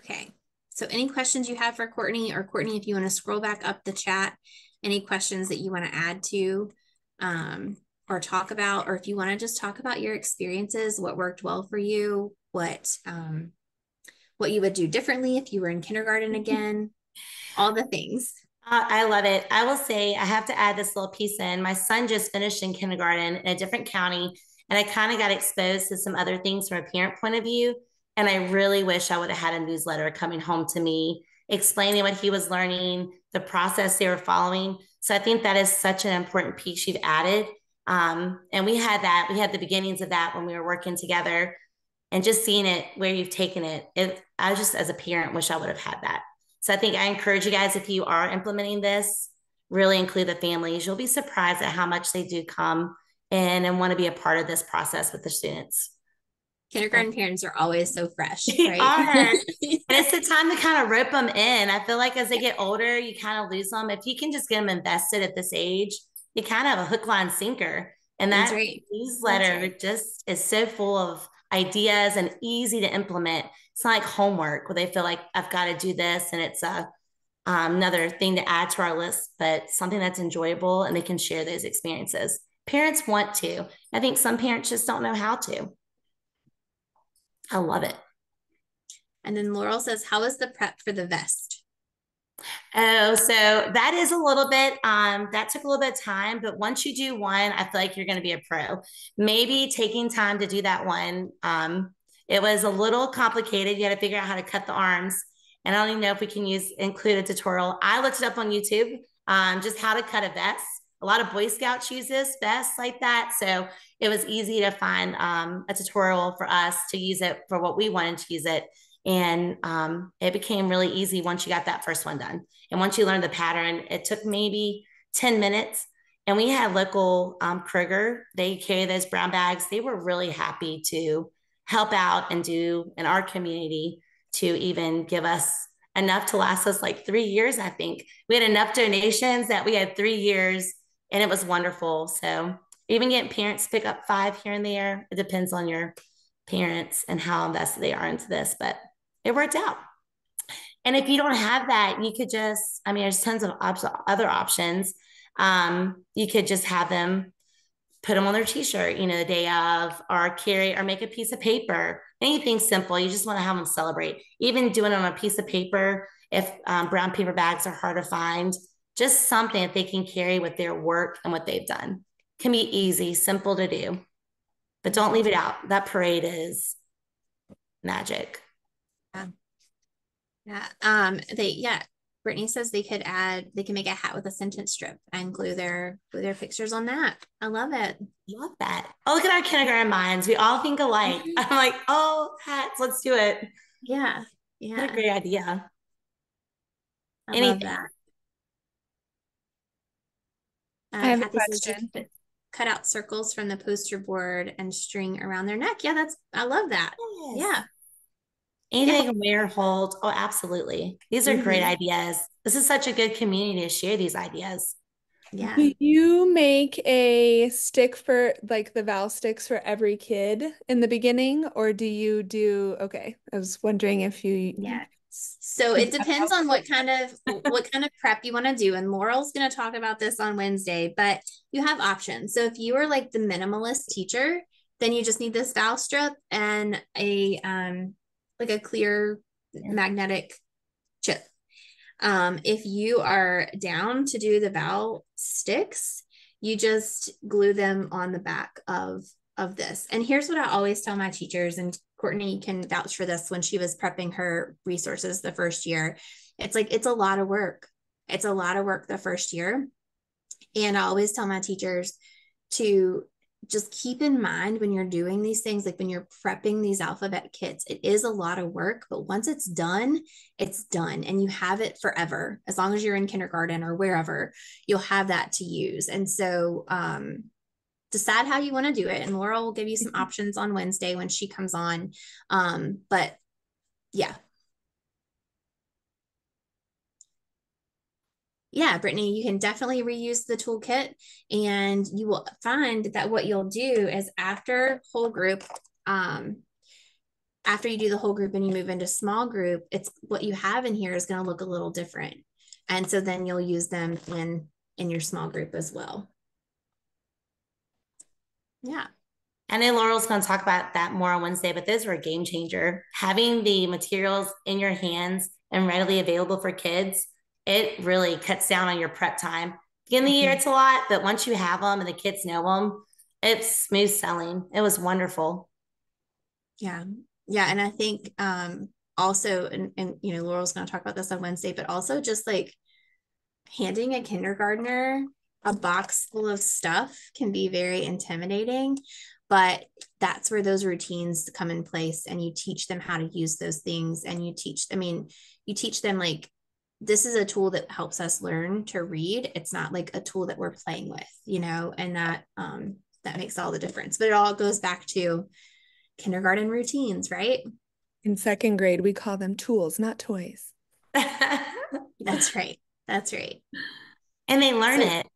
Okay. So any questions you have for Courtney, or Courtney, if you want to scroll back up the chat, any questions that you want to add to or talk about, or if you want to just talk about your experiences, what worked well for you, what you would do differently if you were in kindergarten again, all the things. I love it. I will say I have to add this little piece in. My son just finished in kindergarten in a different county, and I kind of got exposed to some other things from a parent point of view. And I really wish I would have had a newsletter coming home to me, explaining what he was learning, the process they were following. So I think that is such an important piece you've added. And we had that, we had the beginnings of that when we were working together, and just seeing it where you've taken it, I just, as a parent, wish I would have had that. So I think I encourage you guys, if you are implementing this, really include the families. You'll be surprised at how much they do come in and want to be a part of this process with the students. Kindergarten parents are always so fresh, They right? are. And it's the time to kind of rip them in. I feel like as they get older, you kind of lose them. If you can just get them invested at this age, you kind of have a hook, line, sinker. And That's that right. That's newsletter right. just is so full of ideas and easy to implement. It's not like homework where they feel like I've got to do this and it's another thing to add to our list, but something that's enjoyable and they can share those experiences. Parents want to. I think some parents just don't know how to. I love it. And then Laurel says, how is the prep for the vest? Oh, so that is a little bit, that took a little bit of time, but once you do one, I feel like you're going to be a pro. Maybe taking time to do that one. It was a little complicated. You had to figure out how to cut the arms. And I don't even know if we can include a tutorial. I looked it up on YouTube, just how to cut a vest. A lot of Boy Scouts use this vests like that. So it was easy to find a tutorial for us to use it for what we wanted to use it. And it became really easy once you got that first one done. And once you learned the pattern, it took maybe 10 minutes. And we had local Kroger, they carry those brown bags. They were really happy to help out and do in our community to even give us enough to last us like 3 years, I think. We had enough donations that we had 3 years, and it was wonderful. So even getting parents to pick up 5 here and there, it depends on your parents and how invested they are into this, but it worked out. And if you don't have that, you could just, I mean, there's tons of other options. You could just have them put them on their t-shirt, the day of, or carry, or make a piece of paper, anything simple. You just want to have them celebrate. Even doing it on a piece of paper, if brown paper bags are hard to find, just something that they can carry with their work and what they've done. Can be easy, simple to do, but don't leave it out. That parade is magic. Yeah. Yeah. Brittany says they can make a hat with a sentence strip and glue their pictures on that. I love it. Love that. Oh, look at our kindergarten minds. We all think alike. I'm like, oh, hats, let's do it. Yeah. What a Yeah. great idea. I love Anything. that. I have a Kathy says you question. could cut out circles from the poster board and string around their neck. Yeah, I love that. Yes. Yeah. Anything Yeah. they can wear, hold. Oh, absolutely. These are great Mhm. ideas. This is such a good community to share these ideas. Yeah. Do you make a stick for like the Val sticks for every kid in the beginning, or do you do, okay, I was wondering if you Yeah. So it depends on what kind of prep you want to do. And Laurel's going to talk about this on Wednesday, but you have options. So if you are like the minimalist teacher, then you just need this valve strip and a like a clear magnetic chip. If you are down to do the valve sticks, you just glue them on the back of this. And here's what I always tell my teachers, and Courtney can vouch for this when she was prepping her resources the first year. It's like, it's a lot of work. It's a lot of work the first year. And I always tell my teachers to just keep in mind when you're doing these things, like when you're prepping these alphabet kits, it is a lot of work, but once it's done and you have it forever. As long as you're in kindergarten or wherever, you'll have that to use. And so, decide how you want to do it. And Laura will give you some options on Wednesday when she comes on. But yeah. Yeah, Brittany, you can definitely reuse the toolkit, and you will find that what you'll do is after whole group, um, after you do the whole group and you move into small group, it's what you have in here is going to look a little different. And so then you'll use them in your small group as well. Yeah. I know Laurel's going to talk about that more on Wednesday, but those were a game changer. Having the materials in your hands and readily available for kids, it really cuts down on your prep time. Beginning of the year, it's a lot, but once you have them and the kids know them, it's smooth selling. It was wonderful. Yeah. Yeah. And I think also, and you know, Laurel's going to talk about this on Wednesday, but also just like handing a kindergartner a box full of stuff can be very intimidating, but that's where those routines come in place, and you teach them how to use those things, and you teach them like, this is a tool that helps us learn to read. It's not like a tool that we're playing with, you know, and that makes all the difference. But it all goes back to kindergarten routines, right? In second grade, we call them tools, not toys. That's right. That's right. And they learn it.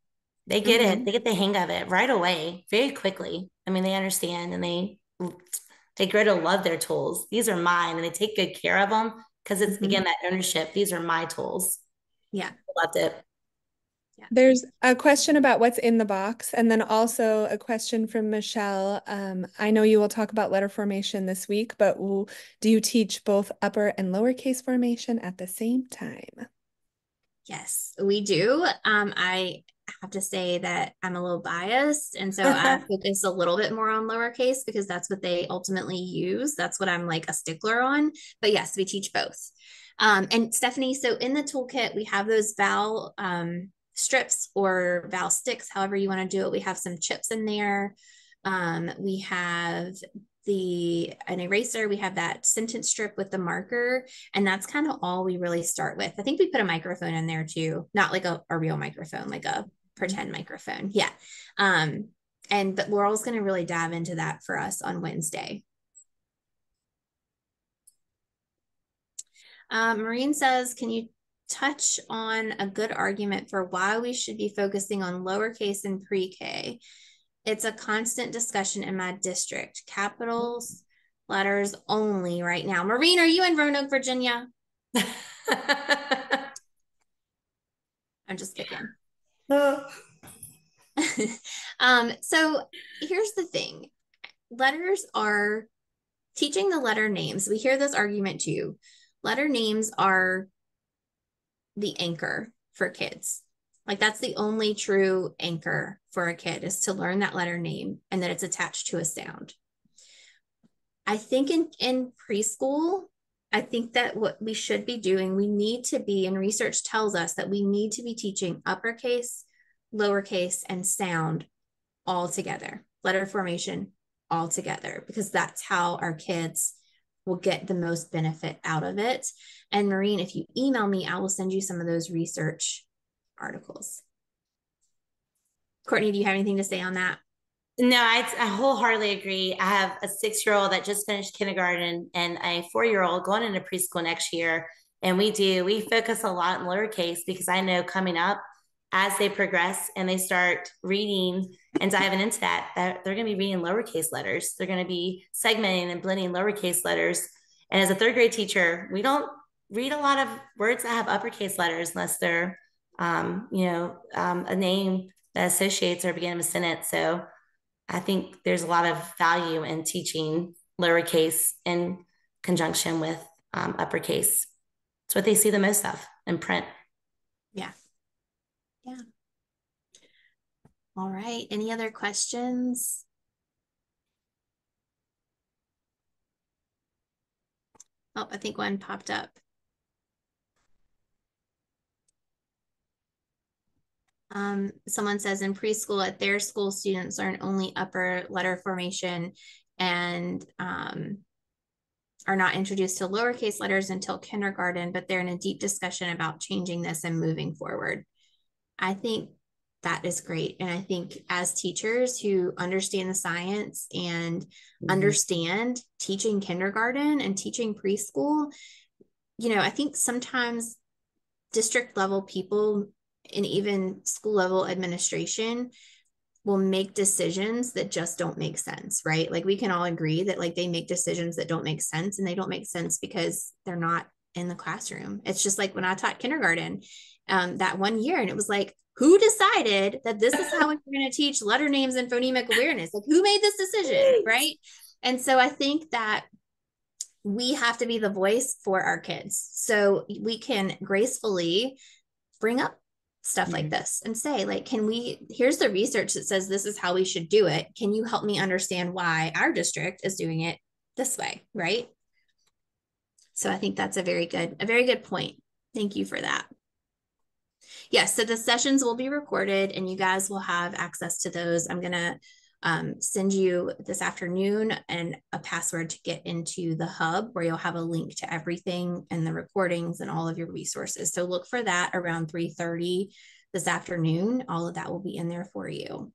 They get mm-hmm. it. They get the hang of it right away, very quickly. I mean, they understand, and they grow to love their tools. These are mine, and they take good care of them because it's, again, that ownership. These are my tools. Yeah. I loved it. Yeah. There's a question about what's in the box, and then also a question from Michelle. I know you will talk about letter formation this week, but do you teach both upper and lowercase formation at the same time? Yes, we do. I have to say that I'm a little biased, and so I focus a little bit more on lowercase because that's what they ultimately use. That's what I'm like a stickler on. But yes, we teach both. And Stephanie, so in the toolkit, we have those vowel strips or vowel sticks, however you want to do it. We have some chips in there. We have an eraser. We have that sentence strip with the marker, and that's kind of all we really start with. I think we put a microphone in there too, not like a real microphone, like a pretend microphone. Yeah. But Laurel's going to really dive into that for us on Wednesday. Maureen says, can you touch on a good argument for why we should be focusing on lowercase in pre-K? It's a constant discussion in my district. Capitals, letters only right now. Maureen, are you in Roanoke, Virginia? I'm just picking. So here's the thing. Letters are teaching the letter names. We hear this argument too. Letter names are the anchor for kids. Like that's the only true anchor for a kid, is to learn that letter name and that it's attached to a sound. I think in preschool, I think that what we should be doing, we need to be, and research tells us that we need to be teaching uppercase, lowercase, and sound all together, letter formation all together, because that's how our kids will get the most benefit out of it. And Maureen, if you email me, I will send you some of those research articles. Courtney, do you have anything to say on that? No, I wholeheartedly agree. I have a 6-year-old that just finished kindergarten and a 4-year-old going into preschool next year. And we focus a lot in lowercase because I know coming up, as they progress and they start reading and diving into that they're going to be reading lowercase letters. They're going to be segmenting and blending lowercase letters. And as a 3rd grade teacher, we don't read a lot of words that have uppercase letters unless they're, a name that associates or beginning of a sentence. So I think there's a lot of value in teaching lowercase in conjunction with uppercase. It's what they see the most of in print. Yeah. Yeah. All right. Any other questions? Oh, I think one popped up. Someone says in preschool at their school, students learn only upper letter formation and are not introduced to lowercase letters until kindergarten, but they're in a deep discussion about changing this and moving forward. I think that is great. And I think as teachers who understand the science and understand teaching kindergarten and teaching preschool, I think sometimes district level people and even school level administration will make decisions that just don't make sense, right? Like we can all agree that like they make decisions that don't make sense, and they don't make sense because they're not in the classroom. It's just like when I taught kindergarten that one year, and it was like, who decided that this is how we're going to teach letter names and phonemic awareness? Like who made this decision, right? And so I think that we have to be the voice for our kids so we can gracefully bring up stuff like this and say, like, here's the research that says this is how we should do it. Can you help me understand why our district is doing it this way, right? So I think that's a very good point. Thank you for that. Yes, so the sessions will be recorded and you guys will have access to those. I'm going to send you this afternoon and a password to get into the hub, where you'll have a link to everything and the recordings and all of your resources. So look for that around 3:30 this afternoon. All of that will be in there for you.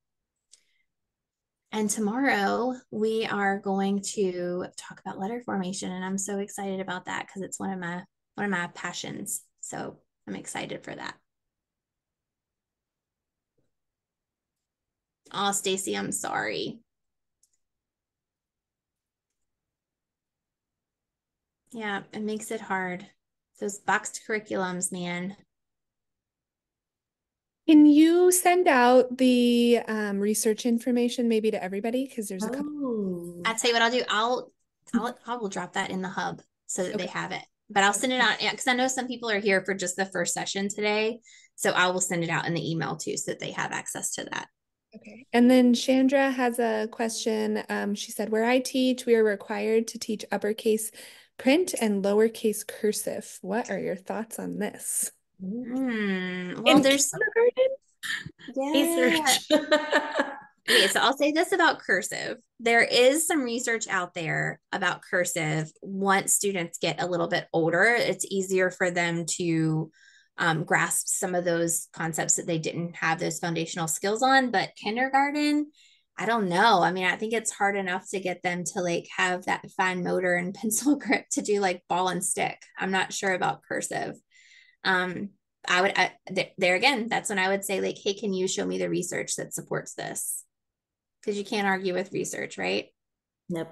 And tomorrow we are going to talk about letter formation, and I'm so excited about that because it's one of my passions. So I'm excited for that. Oh, Stacy, I'm sorry. Yeah, it makes it hard. Those boxed curriculums, man. Can you send out the research information maybe to everybody? Because there's a couple. I'll tell you what I'll do. I will drop that in the hub so that they have it. But I'll send it out because I know some people are here for just the first session today. So I will send it out in the email too so that they have access to that. Okay. And then Chandra has a question. She said, where I teach, we are required to teach uppercase print and lowercase cursive. What are your thoughts on this? Well, there's research. Okay, so I'll say this about cursive. There is some research out there about cursive. Once students get a little bit older, it's easier for them to grasp some of those concepts that they didn't have those foundational skills on. But kindergarten, I don't know. I mean, I think it's hard enough to get them to like have that fine motor and pencil grip to do like ball and stick. I'm not sure about cursive. There again, that's when I would say like, hey, can you show me the research that supports this? Because you can't argue with research, right? Nope.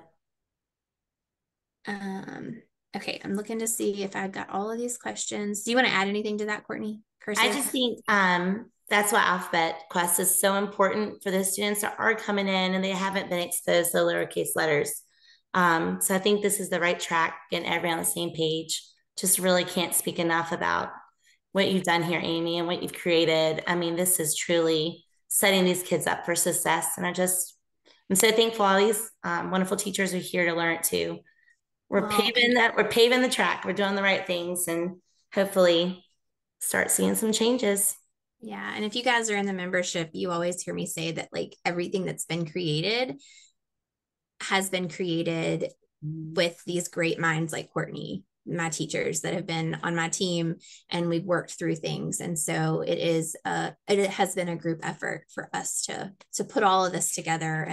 Okay, I'm looking to see if I've got all of these questions. Do you want to add anything to that, Courtney? Cursive? I just think that's why Alphabet Quest is so important for the students that are coming in and they haven't been exposed to lowercase letters. So I think this is the right track, getting everyone on the same page. Just really can't speak enough about what you've done here, Amy, and what you've created. I mean, this is truly setting these kids up for success. And I'm so thankful all these wonderful teachers are here to learn it too. We're paving the track. We're doing the right things and hopefully start seeing some changes. Yeah. And if you guys are in the membership, you always hear me say that like everything that's been created has been created with these great minds like Courtney, my teachers that have been on my team, and we've worked through things. And so it has been a group effort for us to put all of this together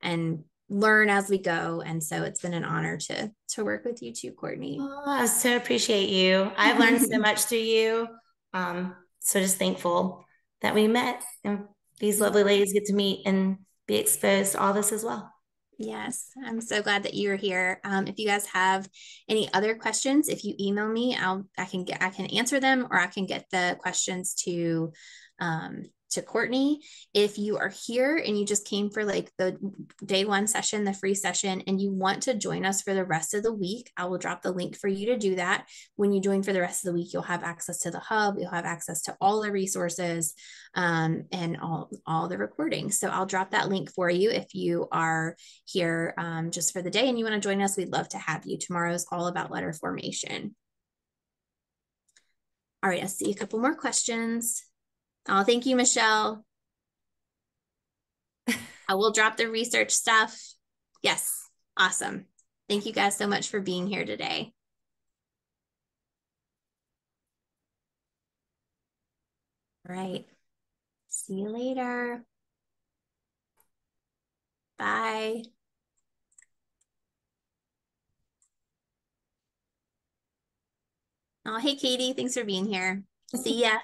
and learn as we go. And so it's been an honor to work with you too, Courtney. Oh, I so appreciate you. I've learned so much through you. So just thankful that we met and these lovely ladies get to meet and be exposed to all this as well. Yes, I'm so glad that you're here. If you guys have any other questions, if you email me, I can answer them, or I can get the questions to Courtney. If you are here and you just came for like the day one session, the free session, and you want to join us for the rest of the week, I will drop the link for you to do that. When you join for the rest of the week, you'll have access to the hub, you'll have access to all the resources and all the recordings. So I'll drop that link for you if you are here just for the day and you want to join us. We'd love to have you. Tomorrow's all about letter formation. All right, I see a couple more questions. Oh, thank you, Michelle. I will drop the research stuff. Yes, awesome. Thank you guys so much for being here today. All right. See you later. Bye. Oh, hey, Katie. Thanks for being here. See ya.